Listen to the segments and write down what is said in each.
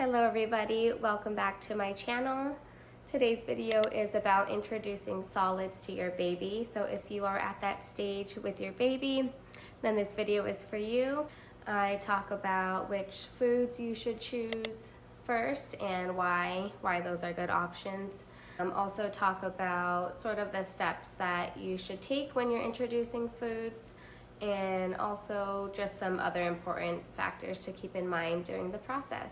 Hello everybody, welcome back to my channel. Today's video is about introducing solids to your baby. So if you are at that stage with your baby, then this video is for you. I talk about which foods you should choose first and why those are good options. Also talk about sort of the steps that you should take when you're introducing foods, and also just some other important factors to keep in mind during the process.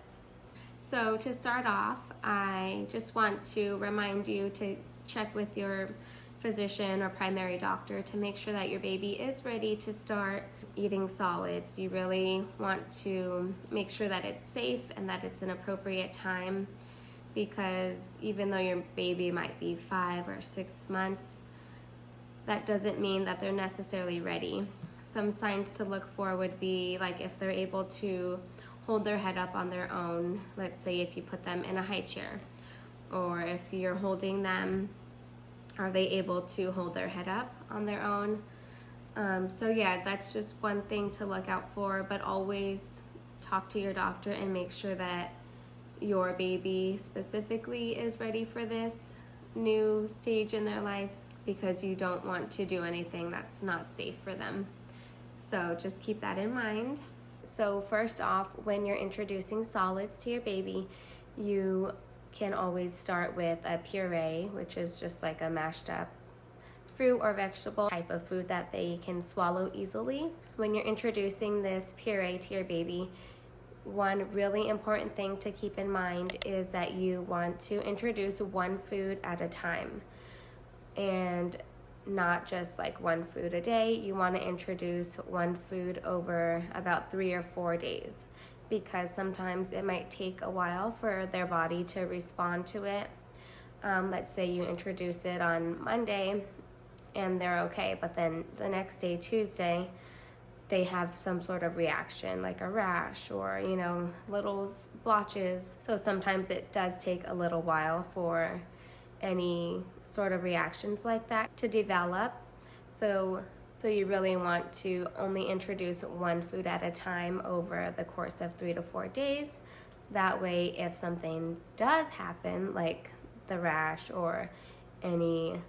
So to start off, I just want to remind you to check with your physician or primary doctor to make sure that your baby is ready to start eating solids. You really want to make sure that it's safe and that it's an appropriate time, because even though your baby might be 5 or 6 months, that doesn't mean that they're necessarily ready. Some signs to look for would be like if they're able to hold their head up on their own. Let's say if you put them in a high chair, or if you're holding them, are they able to hold their head up on their own? So yeah, that's just one thing to look out for, but always talk to your doctor and make sure that your baby specifically is ready for this new stage in their life, because you don't want to do anything that's not safe for them. So just keep that in mind. So first off, when you're introducing solids to your baby, you can always start with a puree, which is just like a mashed up fruit or vegetable type of food that they can swallow easily. When you're introducing this puree to your baby, one really important thing to keep in mind is that you want to introduce one food at a time, and not just like one food a day. You want to introduce one food over about 3 or 4 days, because sometimes it might take a while for their body to respond to it. Let's say you introduce it on Monday and they're okay, but then the next day, Tuesday, they have some sort of reaction like a rash or, little blotches. So sometimes it does take a little while for any sort of reactions like that to develop. So you really want to only introduce one food at a time over the course of 3 to 4 days. That way, if something does happen, like the rash or any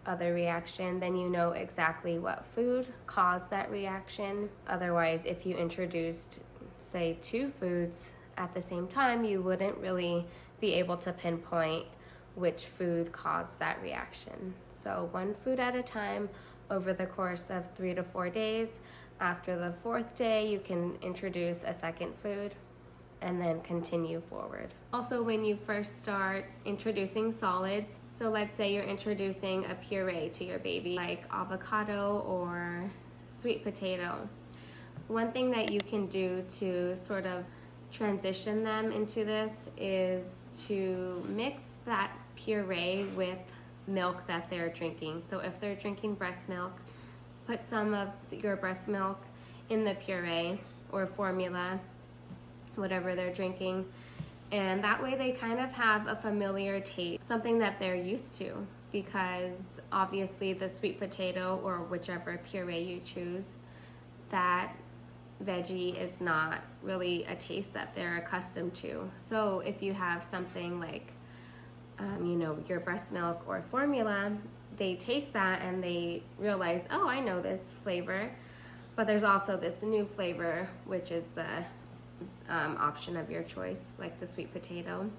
other reaction, then you know exactly what food caused that reaction. Otherwise, if you introduced, say, 2 foods at the same time, you wouldn't really be able to pinpoint which food caused that reaction. So one food at a time over the course of 3 to 4 days. After the 4th day, you can introduce a second food and then continue forward. Also, when you first start introducing solids, so let's say you're introducing a puree to your baby, like avocado or sweet potato. One thing that you can do to sort of transition them into this is to mix that puree with milk that they're drinking. So if they're drinking breast milk, put some of your breast milk in the puree or formula, whatever they're drinking, and that way they kind of have a familiar taste, something that they're used to, because obviously the sweet potato or whichever puree you choose, that veggie is not really a taste that they're accustomed to. So if you have something like your breast milk or formula, they taste that and they realize, oh, I know this flavor, but there's also this new flavor, which is the option of your choice, like the sweet potato.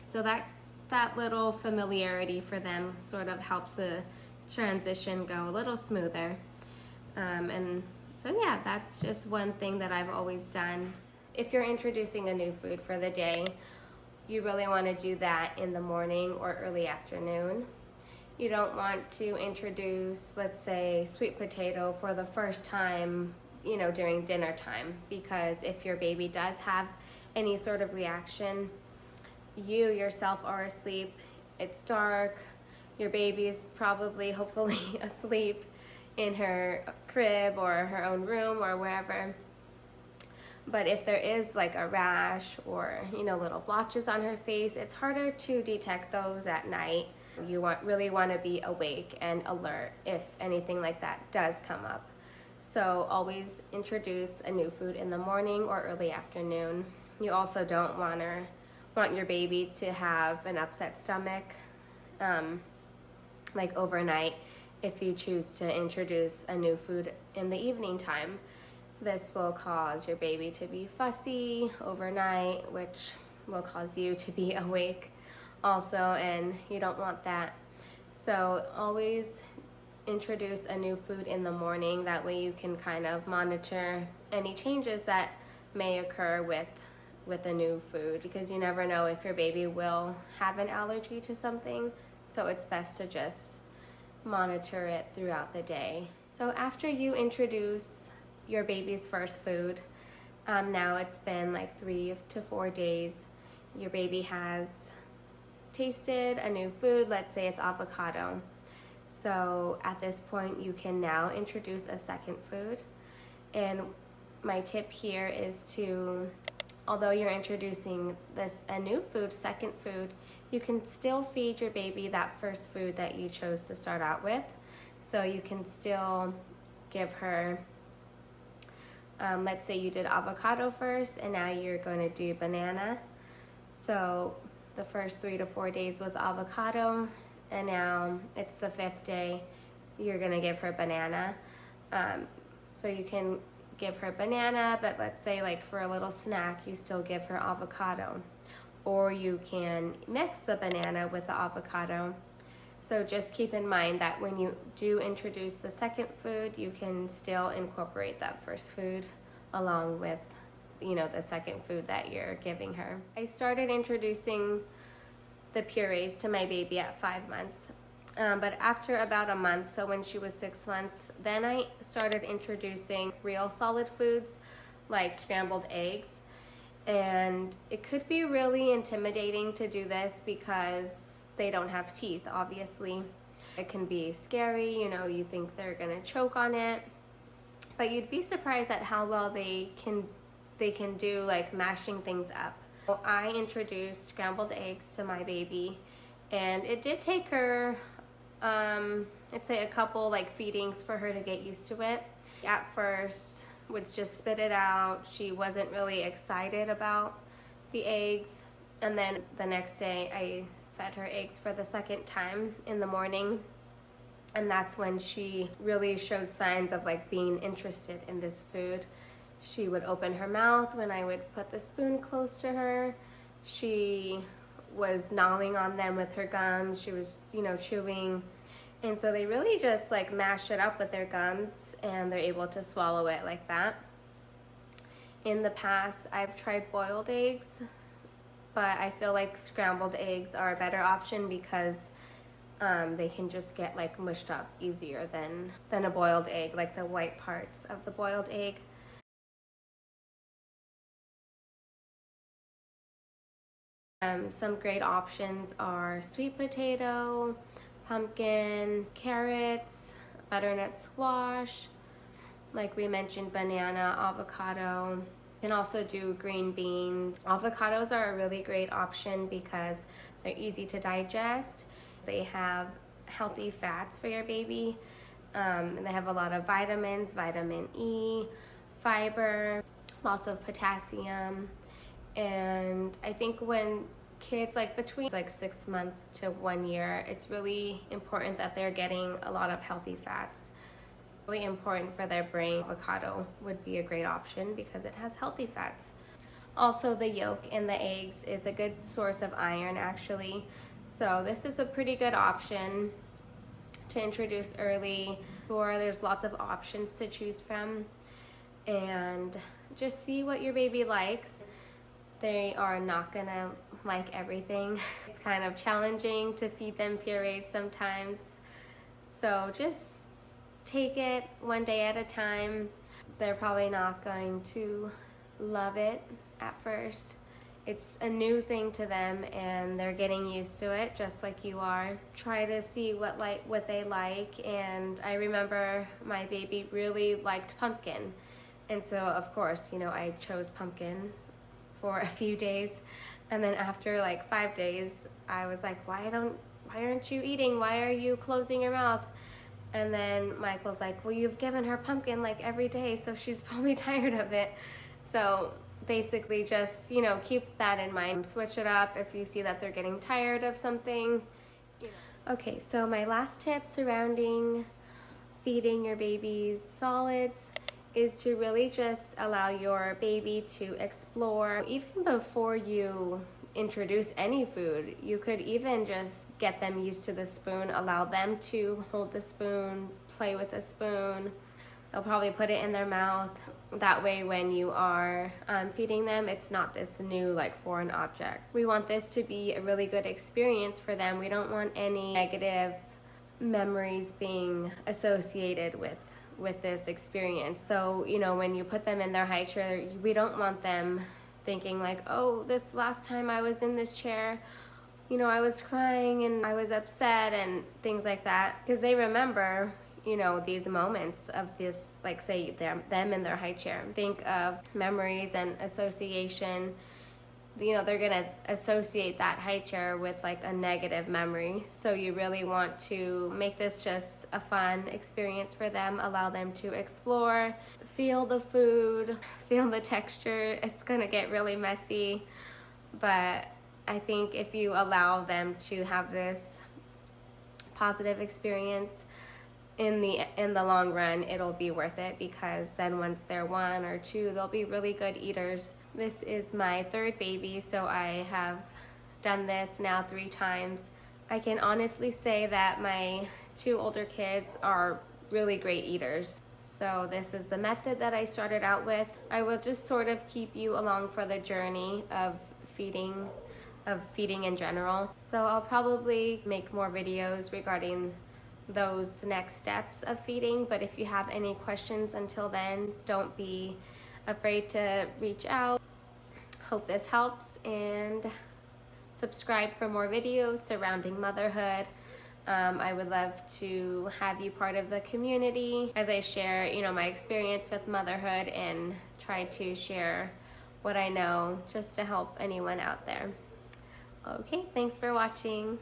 So that little familiarity for them sort of helps the transition go a little smoother. And so yeah, that's just one thing that I've always done. If you're introducing a new food for the day, you really want to do that in the morning or early afternoon. You don't want to introduce, let's say, sweet potato for the first time, during dinner time, because if your baby does have any sort of reaction, you yourself are asleep, it's dark, your baby's probably, hopefully, asleep in her crib or her own room or wherever. But if there is like a rash or, little blotches on her face, it's harder to detect those at night. You really want to be awake and alert if anything like that does come up. So always introduce a new food in the morning or early afternoon. You also don't want your baby to have an upset stomach like overnight if you choose to introduce a new food in the evening time. This will cause your baby to be fussy overnight, which will cause you to be awake also, and you don't want that. So always introduce a new food in the morning. That way you can kind of monitor any changes that may occur with a new food, because you never know if your baby will have an allergy to something. So it's best to just monitor it throughout the day. So after you introduce your baby's first food, now it's been like 3 to 4 days, your baby has tasted a new food. Let's say it's avocado. So at this point you can now introduce a second food. And my tip here is to, although you're introducing a new food, second food, you can still feed your baby that first food that you chose to start out with. So you can still give her, let's say you did avocado first and now you're going to do banana. So the first 3 to 4 days was avocado, and now it's the 5th day, you're going to give her banana. So you can give her banana, but let's say like for a little snack you still give her avocado, or you can mix the banana with the avocado. So just keep in mind that when you do introduce the second food, you can still incorporate that first food along with, you know, the second food that you're giving her. I started introducing the purees to my baby at 5 months. But after about a month, so when she was 6 months, then I started introducing real solid foods like scrambled eggs. And it could be really intimidating to do this because they don't have teeth, obviously. It can be scary, you know, you think they're gonna choke on it, but you'd be surprised at how well they can do, like mashing things up. So I introduced scrambled eggs to my baby, and it did take her I'd say a couple like feedings for her to get used to it. At first would just spit it out. She wasn't really excited about the eggs, and then the next day I fed her eggs for the second time in the morning, and that's when she really showed signs of like being interested in this food. She would open her mouth when I would put the spoon close to her. She was gnawing on them with her gums. She was, you know, chewing. And so they really just like mash it up with their gums and they're able to swallow it like that. In the past, I've tried boiled eggs, but I feel like scrambled eggs are a better option because they can just get like mushed up easier than a boiled egg, like the white parts of the boiled egg. Some great options are sweet potato, pumpkin, carrots, butternut squash, like we mentioned, banana, avocado. You can also do green beans. Avocados are a really great option because they're easy to digest. They have healthy fats for your baby. And they have a lot of vitamins, vitamin E, fiber, lots of potassium. And I think when kids like between 6 months to 1 year, it's really important that they're getting a lot of healthy fats. Really important for their brain. Avocado would be a great option because it has healthy fats. Also, the yolk in the eggs is a good source of iron actually. So this is a pretty good option to introduce early. Or there's lots of options to choose from, and just see what your baby likes. They are not gonna like everything. It's kind of challenging to feed them purees sometimes. So just take it one day at a time. They're probably not going to love it at first. It's a new thing to them and they're getting used to it just like you are. Try to see what they like, and I remember my baby really liked pumpkin. And so of course, you know, I chose pumpkin for a few days, and then after like 5 days I was like, why aren't you eating? Why are you closing your mouth? And then Michael's like, well, you've given her pumpkin like every day, so she's probably tired of it. So basically just, keep that in mind. Switch it up if you see that they're getting tired of something. Okay, so my last tip surrounding feeding your babies solids is to really just allow your baby to explore. Even before you introduce any food, you could even just get them used to the spoon, allow them to hold the spoon, play with the spoon. They'll probably put it in their mouth. That way when you are feeding them, it's not this new foreign object. We want this to be a really good experience for them. We don't want any negative memories being associated with this experience. So, when you put them in their high chair, we don't want them thinking oh, this last time I was in this chair, I was crying and I was upset and things like that, because they remember these moments of this, say them in their high chair. Think of memories and association. They're gonna associate that high chair with a negative memory. So you really want to make this just a fun experience for them, allow them to explore, feel the food, feel the texture. It's gonna get really messy, but I think if you allow them to have this positive experience, in the long run, it'll be worth it, because then once they're 1 or 2, they'll be really good eaters. This is my 3rd baby, so I have done this now 3 times. I can honestly say that my 2 older kids are really great eaters. So this is the method that I started out with. I will just sort of keep you along for the journey of feeding in general. So I'll probably make more videos regarding those next steps of feeding, but if you have any questions until then, don't be afraid to reach out. Hope this helps, and subscribe for more videos surrounding motherhood. I would love to have you part of the community as I share my experience with motherhood and try to share what I know just to help anyone out there. Okay, thanks for watching.